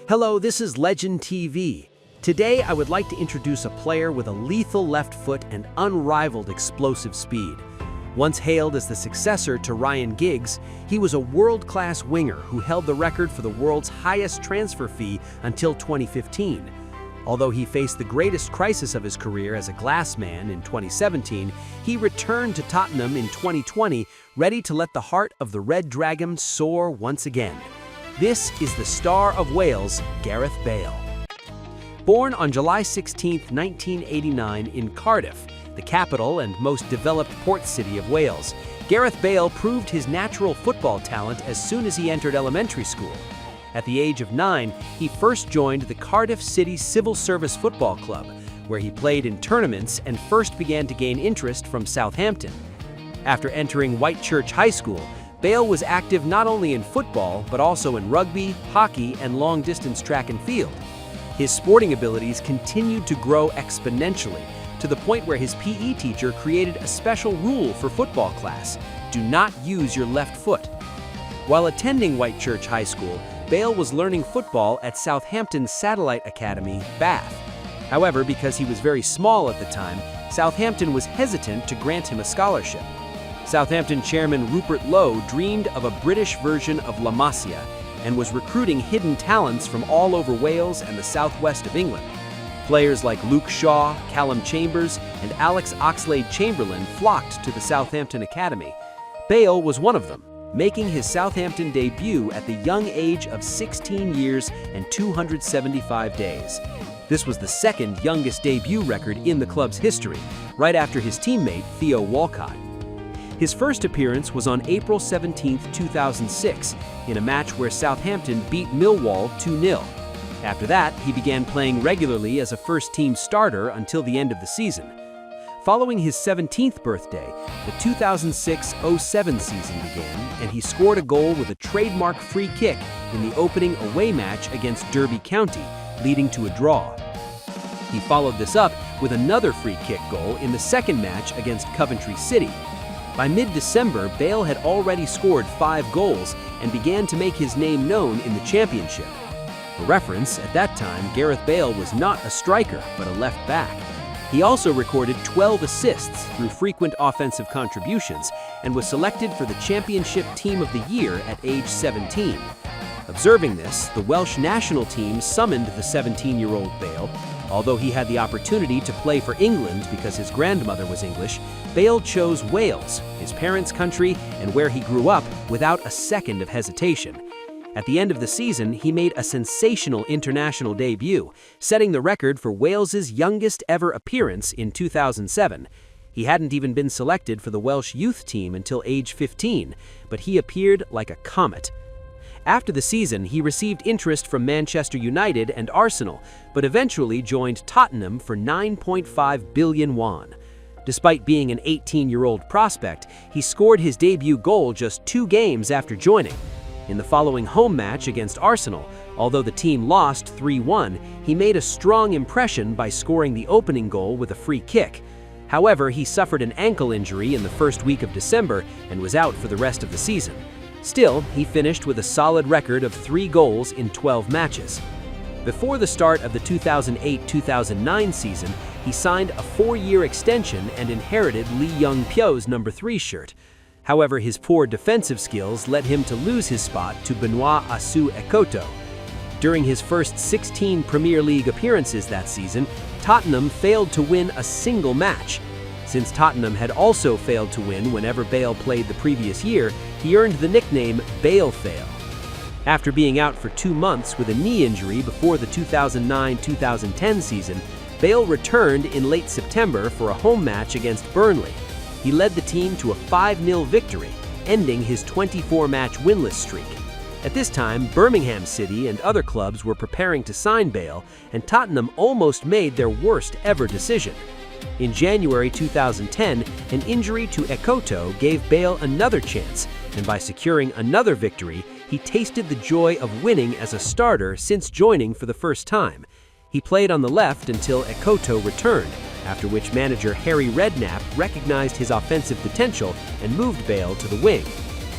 Hello, this is Legend TV. Today, I would like to introduce a player with a lethal left foot and unrivaled explosive speed. Once hailed as the successor to Ryan Giggs, he was a world-class winger who held the record for the world's highest transfer fee until 2015. Although he faced the greatest crisis of his career as a glass man in 2017, he returned to Tottenham in 2020, ready to let the heart of the Red Dragon soar once again. This is the star of Wales, Gareth Bale. Born on July 16, 1989 in Cardiff, the capital and most developed port city of Wales, Gareth Bale proved his natural football talent as soon as he entered elementary school. At the age of 9, he first joined the Cardiff City Civil Service Football Club, where he played in tournaments and first began to gain interest from Southampton. After entering Whitechurch High School, Bale was active not only in football, but also in rugby, hockey, and long-distance track and field. His sporting abilities continued to grow exponentially, to the point where his PE teacher created a special rule for football class: do not use your left foot. While attending Whitechurch High School, Bale was learning football at Southampton's satellite academy, Bath. However, because he was very small at the time, Southampton was hesitant to grant him a scholarship. Southampton chairman Rupert Lowe dreamed of a British version of La Masia and was recruiting hidden talents from all over Wales and the southwest of England. Players like Luke Shaw, Callum Chambers, and Alex Oxlade-Chamberlain flocked to the Southampton Academy. Bale was one of them, making his Southampton debut at the young age of 16 years and 275 days. This was the second youngest debut record in the club's history, right after his teammate Theo Walcott. His first appearance was on April 17, 2006, in a match where Southampton beat Millwall 2-0. After that, he began playing regularly as a first-team starter until the end of the season. Following his 17th birthday, the 2006-07 season began, and he scored a goal with a trademark free kick in the opening away match against Derby County, leading to a draw. He followed this up with another free kick goal in the second match against Coventry City. By mid-December, Bale had already scored 5 goals and began to make his name known in the championship. For reference, at that time, Gareth Bale was not a striker, but a left back. He also recorded 12 assists through frequent offensive contributions and was selected for the Championship Team of the Year at age 17. Observing this, the Welsh national team summoned the 17-year-old Bale. Although he had the opportunity to play for England because his grandmother was English, Bale chose Wales, his parents' country and where he grew up, without a second of hesitation. At the end of the season, he made a sensational international debut, setting the record for Wales's youngest ever appearance in 2007. He hadn't even been selected for the Welsh youth team until age 15, but he appeared like a comet. After the season, he received interest from Manchester United and Arsenal, but eventually joined Tottenham for 9.5 billion won. Despite being an 18-year-old prospect, he scored his debut goal just 2 games after joining. In the following home match against Arsenal, although the team lost 3-1, he made a strong impression by scoring the opening goal with a free kick. However, he suffered an ankle injury in the first week of December and was out for the rest of the season. Still, he finished with a solid record of 3 goals in 12 matches. Before the start of the 2008-2009 season, he signed a 4-year extension and inherited Lee Young-pyo's number 3 shirt. However, his poor defensive skills led him to lose his spot to Benoit Asu-Ekoto. During his first 16 Premier League appearances that season, Tottenham failed to win a single match. Since Tottenham had also failed to win whenever Bale played the previous year, he earned the nickname Bale-fail. After being out for 2 months with a knee injury before the 2009-2010 season, Bale returned in late September for a home match against Burnley. He led the team to a 5-0 victory, ending his 24-match winless streak. At this time, Birmingham City and other clubs were preparing to sign Bale, and Tottenham almost made their worst ever decision. In January 2010, an injury to Ekoto gave Bale another chance, and by securing another victory, he tasted the joy of winning as a starter since joining for the first time. He played on the left until Ekoto returned, after which manager Harry Redknapp recognized his offensive potential and moved Bale to the wing.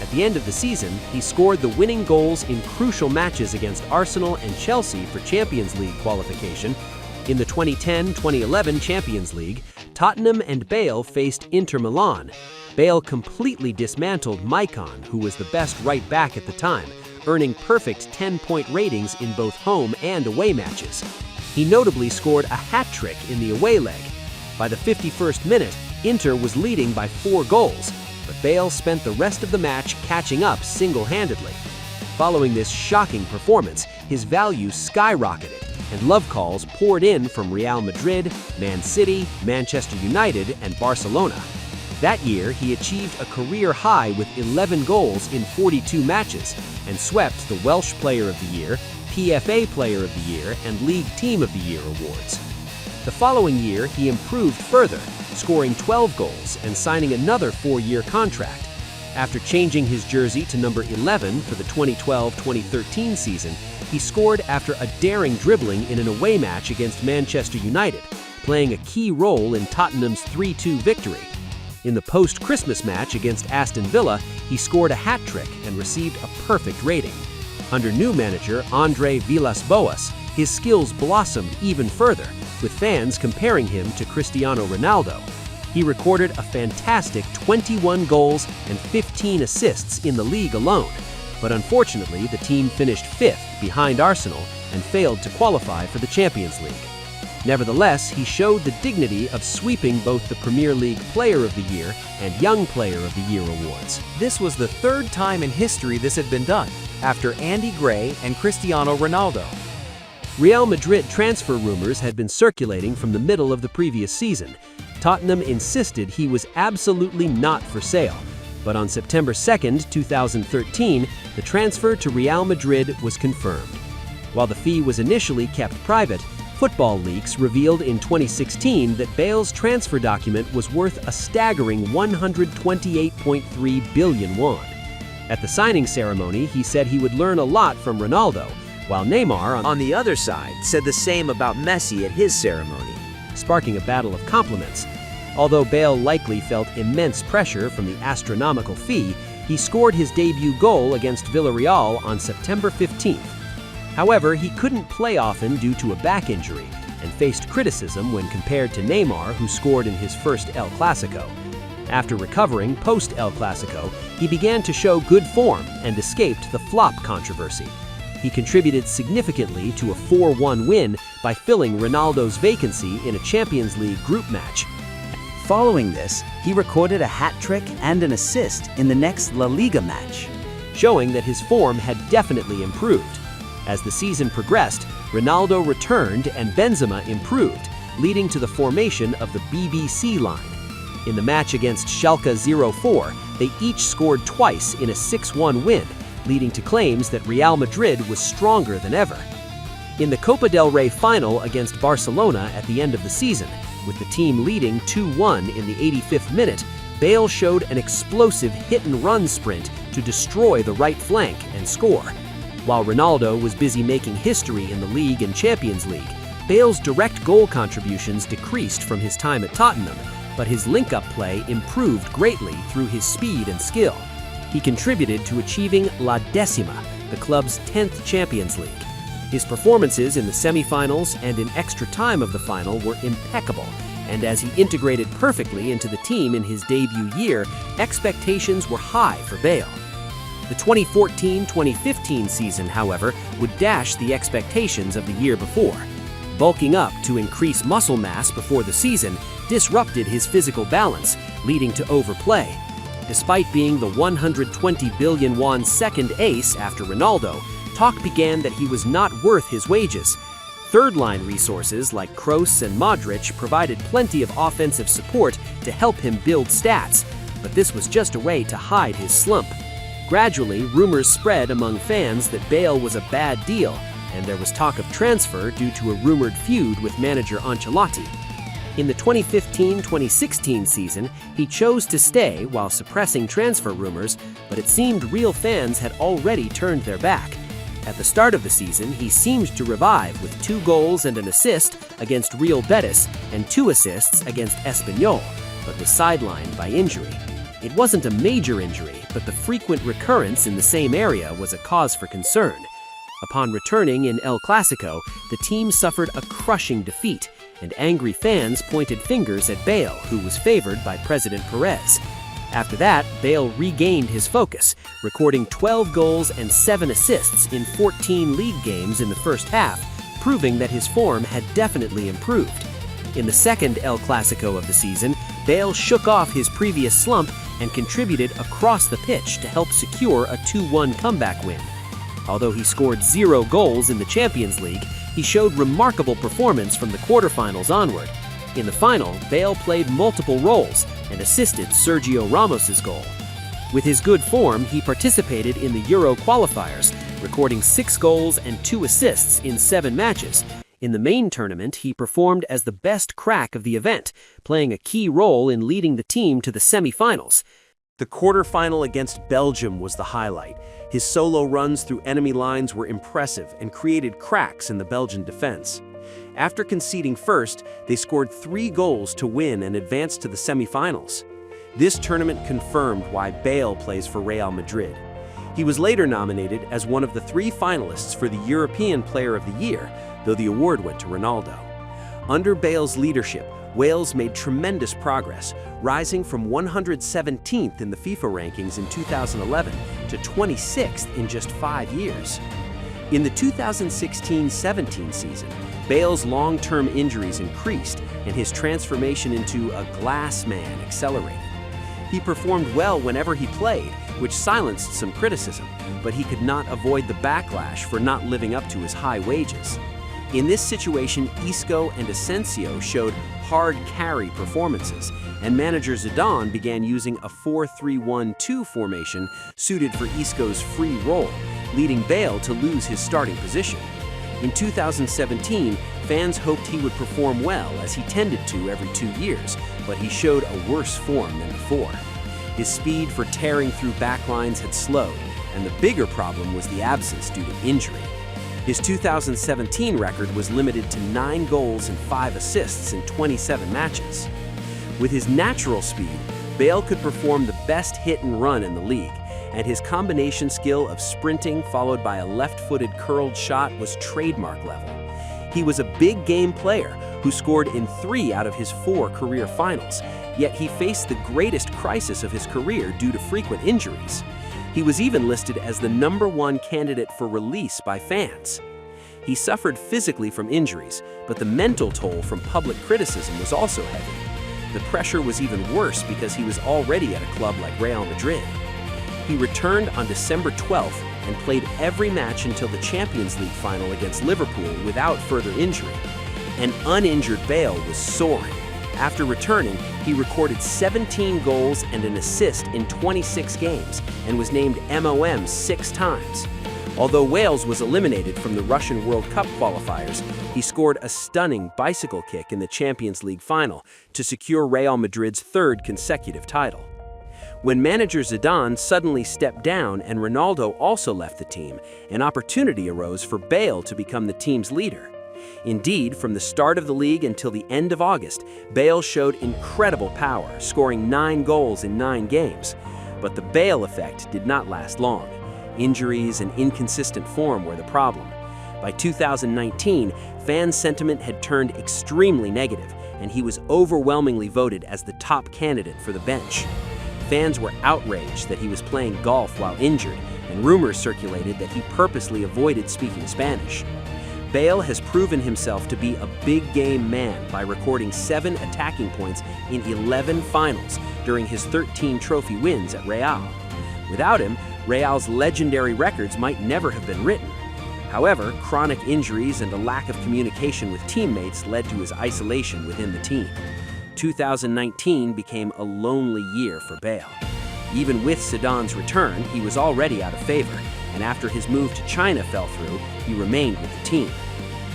At the end of the season, he scored the winning goals in crucial matches against Arsenal and Chelsea for Champions League qualification. In the 2010-2011 Champions League, Tottenham and Bale faced Inter Milan. Bale completely dismantled Maicon, who was the best right back at the time, earning perfect 10-point ratings in both home and away matches. He notably scored a hat-trick in the away leg. By the 51st minute, Inter was leading by 4 goals, but Bale spent the rest of the match catching up single-handedly. Following this shocking performance, his value skyrocketed, and love calls poured in from Real Madrid, Man City, Manchester United, and Barcelona. That year, he achieved a career high with 11 goals in 42 matches and swept the Welsh Player of the Year, PFA Player of the Year, and League Team of the Year awards. The following year, he improved further, scoring 12 goals and signing another 4-year contract. After changing his jersey to number 11 for the 2012-2013 season, he scored after a daring dribbling in an away match against Manchester United, playing a key role in Tottenham's 3-2 victory. In the post-Christmas match against Aston Villa, he scored a hat-trick and received a perfect rating. Under new manager Andre Villas-Boas, his skills blossomed even further, with fans comparing him to Cristiano Ronaldo. He recorded a fantastic 21 goals and 15 assists in the league alone, but unfortunately the team finished 5th behind Arsenal and failed to qualify for the Champions League. Nevertheless, he showed the dignity of sweeping both the Premier League Player of the Year and Young Player of the Year awards. This was the 3rd time in history this had been done, after Andy Gray and Cristiano Ronaldo. Real Madrid transfer rumors had been circulating from the middle of the previous season. Tottenham insisted he was absolutely not for sale, but on September 2, 2013, the transfer to Real Madrid was confirmed. While the fee was initially kept private, Football Leaks revealed in 2016 that Bale's transfer document was worth a staggering 128.3 billion won. At the signing ceremony, he said he would learn a lot from Ronaldo, while Neymar, on the other side, said the same about Messi at his ceremony, sparking a battle of compliments. Although Bale likely felt immense pressure from the astronomical fee, he scored his debut goal against Villarreal on September 15th. However, he couldn't play often due to a back injury and faced criticism when compared to Neymar, who scored in his first El Clásico. After recovering post-El Clásico, he began to show good form and escaped the flop controversy. He contributed significantly to a 4-1 win by filling Ronaldo's vacancy in a Champions League group match. Following this, he recorded a hat-trick and an assist in the next La Liga match, showing that his form had definitely improved. As the season progressed, Ronaldo returned and Benzema improved, leading to the formation of the BBC line. In the match against Schalke 04, they each scored twice in a 6-1 win, leading to claims that Real Madrid was stronger than ever. In the Copa del Rey final against Barcelona at the end of the season, with the team leading 2-1 in the 85th minute, Bale showed an explosive hit-and-run sprint to destroy the right flank and score. While Ronaldo was busy making history in the league and Champions League, Bale's direct goal contributions decreased from his time at Tottenham, but his link-up play improved greatly through his speed and skill. He contributed to achieving La Decima, the club's 10th Champions League. His performances in the semi-finals and in extra time of the final were impeccable, and as he integrated perfectly into the team in his debut year, expectations were high for Bale. The 2014-2015 season, however, would dash the expectations of the year before. Bulking up to increase muscle mass before the season disrupted his physical balance, leading to overplay. Despite being the 120 billion won second ace after Ronaldo, talk began that he was not worth his wages. Third-line resources like Kroos and Modric provided plenty of offensive support to help him build stats, but this was just a way to hide his slump. Gradually, rumors spread among fans that Bale was a bad deal, and there was talk of transfer due to a rumored feud with manager Ancelotti. In the 2015-2016 season, he chose to stay while suppressing transfer rumors, but it seemed real fans had already turned their back. At the start of the season, he seemed to revive with 2 goals and an assist against Real Betis and 2 assists against Espanyol, but was sidelined by injury. It wasn't a major injury, but the frequent recurrence in the same area was a cause for concern. Upon returning in El Clásico, the team suffered a crushing defeat, and angry fans pointed fingers at Bale, who was favored by President Perez. After that, Bale regained his focus, recording 12 goals and 7 assists in 14 league games in the first half, proving that his form had definitely improved. In the second El Clásico of the season, Bale shook off his previous slump and contributed across the pitch to help secure a 2-1 comeback win. Although he scored 0 goals in the Champions League, he showed remarkable performance from the quarterfinals onward. In the final, Bale played multiple roles and assisted Sergio Ramos's goal. With his good form, he participated in the Euro qualifiers, recording 6 goals and 2 assists in 7 matches. In the main tournament, he performed as the best crack of the event, playing a key role in leading the team to the semi-finals. The quarterfinal against Belgium was the highlight. His solo runs through enemy lines were impressive and created cracks in the Belgian defense. After conceding first, they scored 3 goals to win and advance to the semi-finals. This tournament confirmed why Bale plays for Real Madrid. He was later nominated as one of the 3 finalists for the European Player of the Year, though the award went to Ronaldo. Under Bale's leadership, Wales made tremendous progress, rising from 117th in the FIFA rankings in 2011 to 26th in just 5 years. In the 2016-17 season, Bale's long-term injuries increased and his transformation into a glass man accelerated. He performed well whenever he played, which silenced some criticism, but he could not avoid the backlash for not living up to his high wages. In this situation, Isco and Asensio showed hard carry performances, and manager Zidane began using a 4-3-1-2 formation suited for Isco's free role, leading Bale to lose his starting position. In 2017, fans hoped he would perform well, as he tended to every 2 years, but he showed a worse form than before. His speed for tearing through backlines had slowed, and the bigger problem was the absence due to injury. His 2017 record was limited to 9 goals and 5 assists in 27 matches. With his natural speed, Bale could perform the best hit and run in the league, and his combination skill of sprinting followed by a left-footed curled shot was trademark level. He was a big game player who scored in 3 out of his 4 career finals, yet he faced the greatest crisis of his career due to frequent injuries. He was even listed as the #1 candidate for release by fans. He suffered physically from injuries, but the mental toll from public criticism was also heavy. The pressure was even worse because he was already at a club like Real Madrid. He returned on December 12th and played every match until the Champions League final against Liverpool without further injury. An uninjured Bale was soaring. After returning, he recorded 17 goals and an assist in 26 games and was named MOM 6 times. Although Wales was eliminated from the Russian World Cup qualifiers, he scored a stunning bicycle kick in the Champions League final to secure Real Madrid's 3rd consecutive title. When manager Zidane suddenly stepped down and Ronaldo also left the team, an opportunity arose for Bale to become the team's leader. Indeed, from the start of the league until the end of August, Bale showed incredible power, scoring 9 goals in 9 games. But the Bale effect did not last long. Injuries and inconsistent form were the problem. By 2019, fan sentiment had turned extremely negative, and he was overwhelmingly voted as the top candidate for the bench. Fans were outraged that he was playing golf while injured, and rumors circulated that he purposely avoided speaking Spanish. Bale has proven himself to be a big-game man by recording 7 attacking points in 11 finals during his 13 trophy wins at Real. Without him, Real's legendary records might never have been written. However, chronic injuries and a lack of communication with teammates led to his isolation within the team. 2019 became a lonely year for Bale. Even with Zidane's return, he was already out of favor, and after his move to China fell through, he remained with the team.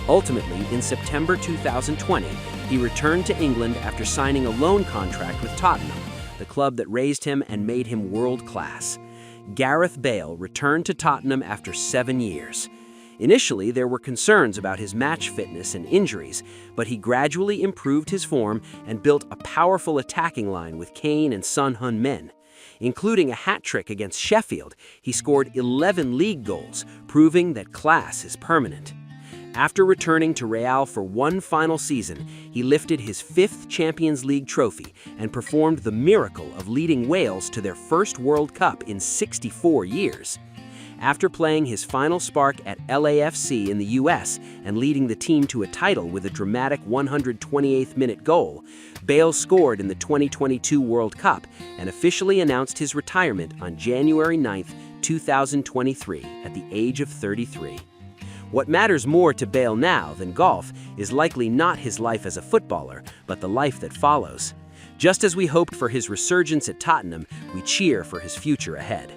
Ultimately, in September 2020, he returned to England after signing a loan contract with Tottenham, the club that raised him and made him world-class. Gareth Bale returned to Tottenham after 7 years. Initially, there were concerns about his match fitness and injuries, but he gradually improved his form and built a powerful attacking line with Kane and Son Heung-min. Including a hat-trick against Sheffield, he scored 11 league goals, proving that class is permanent. After returning to Real for one final season, he lifted his 5th Champions League trophy and performed the miracle of leading Wales to their first World Cup in 64 years. After playing his final spark at LAFC in the US and leading the team to a title with a dramatic 128th-minute goal, Bale scored in the 2022 World Cup and officially announced his retirement on January 9, 2023, at the age of 33. What matters more to Bale now than golf is likely not his life as a footballer, but the life that follows. Just as we hoped for his resurgence at Tottenham, we cheer for his future ahead.